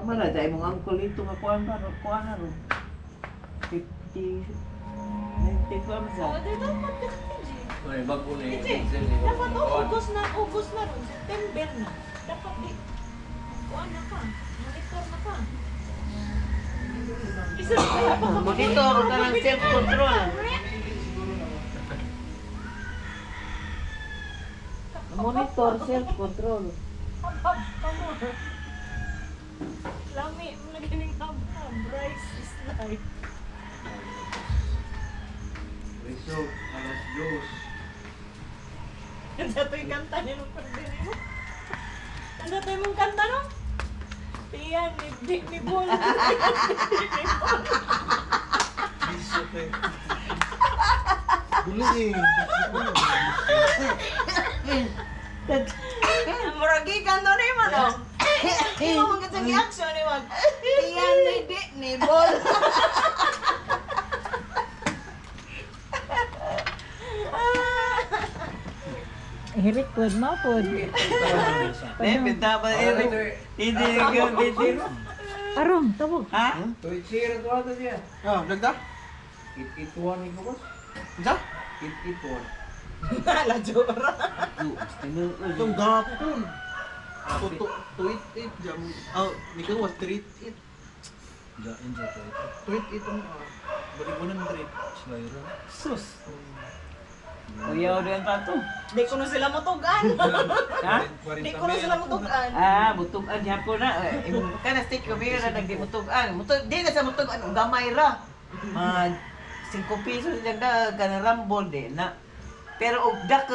man na dai mong angkol ito nga kuan ba kuan na ro. 50 90 kuan sa. Oh, dito mo ka. Ay, bago na yung Kasi, diesel. dapat August na ron, September na. Dapat di, kuan na ka, monitor na ka. Isa kaya pa ka Monitor ka ng self-control. Monitor self-control. Hab, kamor. Lami, nagining hab, Bryce is life. Result, alas 2. Ang dato yung kanta niya nung pagdini mo. Ang dato yung mong kanta no? Tiyan, ni Bol. Buling. Muragi kanta na yung ano? Hindi mo magandang reaction ni Wag. Tiyan, ni Bol. Hirit pod mo pod. Benta ba hindi gamitin. Arong, tabog. Ha? Tuwid siya ito ata siya. Ah, nagda? It-it-one ni ko, boss. Sa? It-it-one. Hala, Jora. Itong gapon. Tweet it jam. Oh, nikaw was tweet it. Tweet it ang balik 100. Sus. Kuya udah tato. Di ko na sila matugan. Ha? Di ko na sila matugan. Ah, butugan gyapon na. Kana stick ko biya na nagdi butugan. Di na sa butugan gamay ra. Mag 5 pesos lang da kana rambol di na. Pero og dak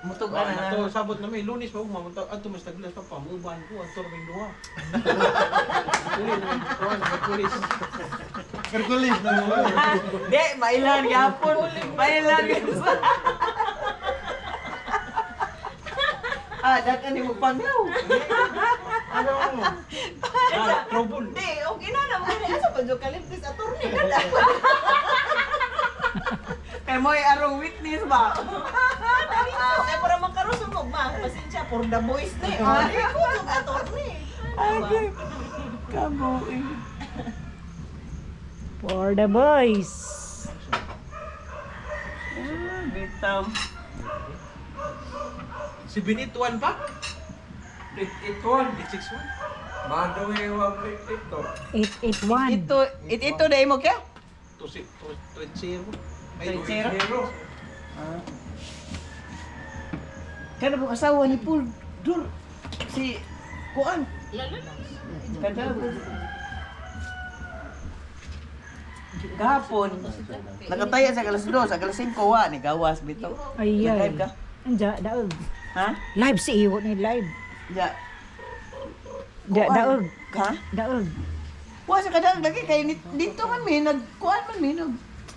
mutugan na. Ato sabot na may Lunes pa mamunta ato mas taglas pa pamuban ko ang turbing duha. Kulis. Kulis na mo. Di mailan gyapon. Mailan gyapon. Ah, dakan ni mo panglaw. Ano mo? Ah, trouble. Di, okay na naman. Asa pa jo kalimtis attorney ka na. Kay mo ay arong witness ba? Kaya para makarusunog ma. Pasensya for the boys na eh. Ay, ako jo attorney. Okay. Kabuin. For the boys. Ah, bitaw. Si Binituan pa? It-it-one. 861. Mado yung wag it-it-to. 881. Ito na imo kya? 20. Ay, 20. 0. Ah. Kana mo asawa ni Paul Dur si Kuan. Kada Gahapon, nakataya sa kalas 2, sa kalas 5 wa ni gawas bitaw. Ay, Live ka? Anja, daog. Ha? Live si Iwo ni live. Ja. Daog. Ha? Daog. Wa sa kadang lagi kay dito man mi nagkuan man mi nag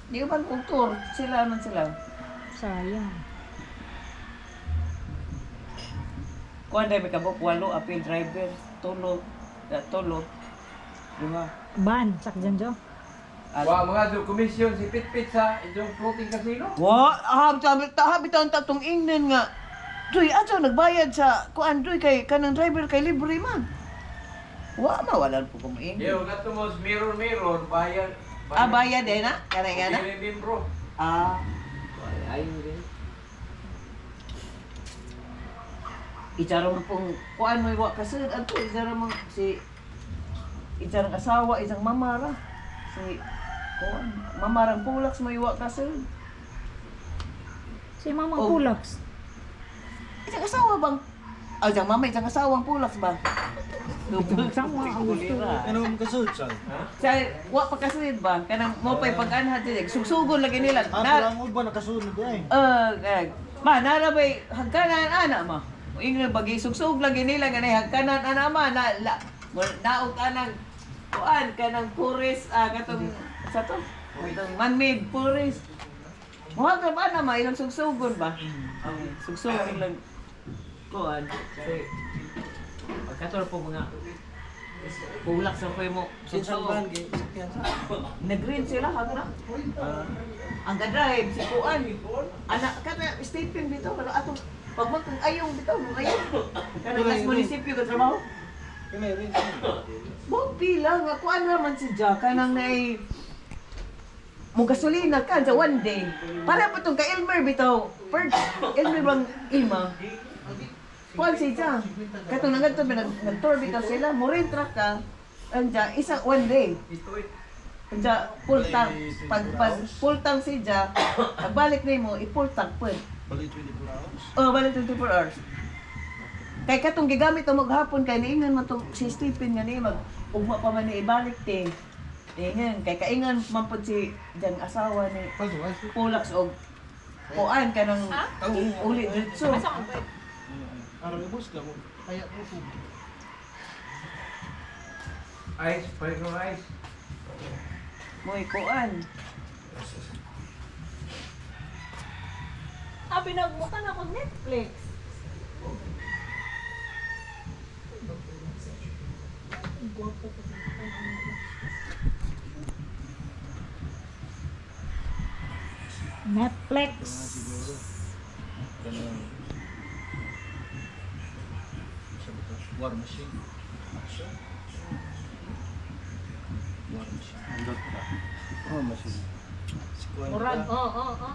di man kultur sila man sila. Sayang. Kuan dai mi kabuk walo apil driver, tulo, tulo. Lima. Ban, sakjan jo. Wa mga do komisyon si Pit-Pit sa itong floating casino. Wa, bitaw tatong ingnen nga. Duy, ato nagbayad sa kuan duy kay kanang driver kay libre man. Wa mawalan po kuming. Yo, gato mo mirror bayan. Ah, bayad eh na? Kana. Hindi bro. Ah, Ayun din. itarong pong kuan mo iwa kasi ato itarong mo si itarong asawa isang mamara. Si kuan mamarang pulaks mo iwa kasi. Si Mamang Oh. Pulaks. Isang asawa bang? Ah, isang mama, isang asawang pulaks ba? Sama, ang gusto. Ano mo kasud sa? Sa wa pa kasulid ba? Kanang mo pa'y pag-anhat din. Sugsugon lagi nila. Ato Na, lang uban nakasunod ay. ma, nara ba'y hagkanan ana ma? Ingrid bagi sugsug lagi nila nga na hagkanan ana ma na naog kanang kuan kanang puris katong sa to. Itong man-made puris. Mga ka ba na ma ilang sugsugon ba? Sugsugon lang kuan. Kasi pagkatol po mga pulak sa kayo mo. Sinsang ban gi sakyan sa. Nag-green sila hagna. Ang ga-drive si kuan. Anak kana statement dito pero atong pagmantong ayong bitaw, ayong. Kana gas munisipyo ka trabaho. Kaya rin. Mo nila nga kuan raman si Jack kanang nay mo gasolina ka sa one day. Para pa tong ka Elmer bitaw. Per Elmer bang Ilma. Kuan si Jack. Katong nagadto nag-tour bitaw sila, mo rent truck ka. Anja isa one day. Anja full tank. Pag full tank si Jack, pagbalik nimo i-full tank pud. Balik 24 hours. Oh, balik 24 hours. Kay katong gigamit mo maghapon kay niingan man tong si Stephen nga ni mag ugma pa man ni ibalik te. Ingan kay kaingan man pud si jan asawa ni Paso, ay, Pulax og kuan kanang uli ditso. Asa man ba? araw yung boss ka mo. Kaya mo po. Ice, pwede ko ice. Moy kuan. Pinagbukan ako Netflix. Gwapo ko. Netflix. War machine. War machine. Oh, machine. Si Kuan Murag, ka, oo.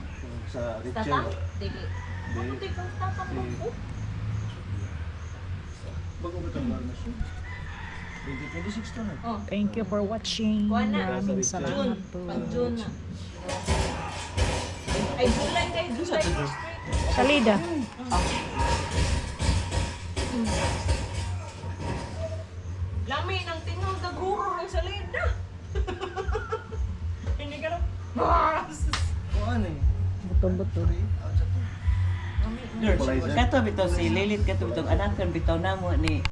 sa Tata? Richel. Dili. Ano di kang tata mo? Bago ba ito war machine? 2026 to na. Oh. Thank you for watching. Kuha na. Maraming June. salamat po. Pag June na. Ay, July kay July. Salida. Lami ng tingaw, daguro ng salida. Hindi ka na. Kuan eh. Buto-buto. Sorry. Out sa to. Kato bitaw si Lilit kato bitaw anakan bitaw namo ni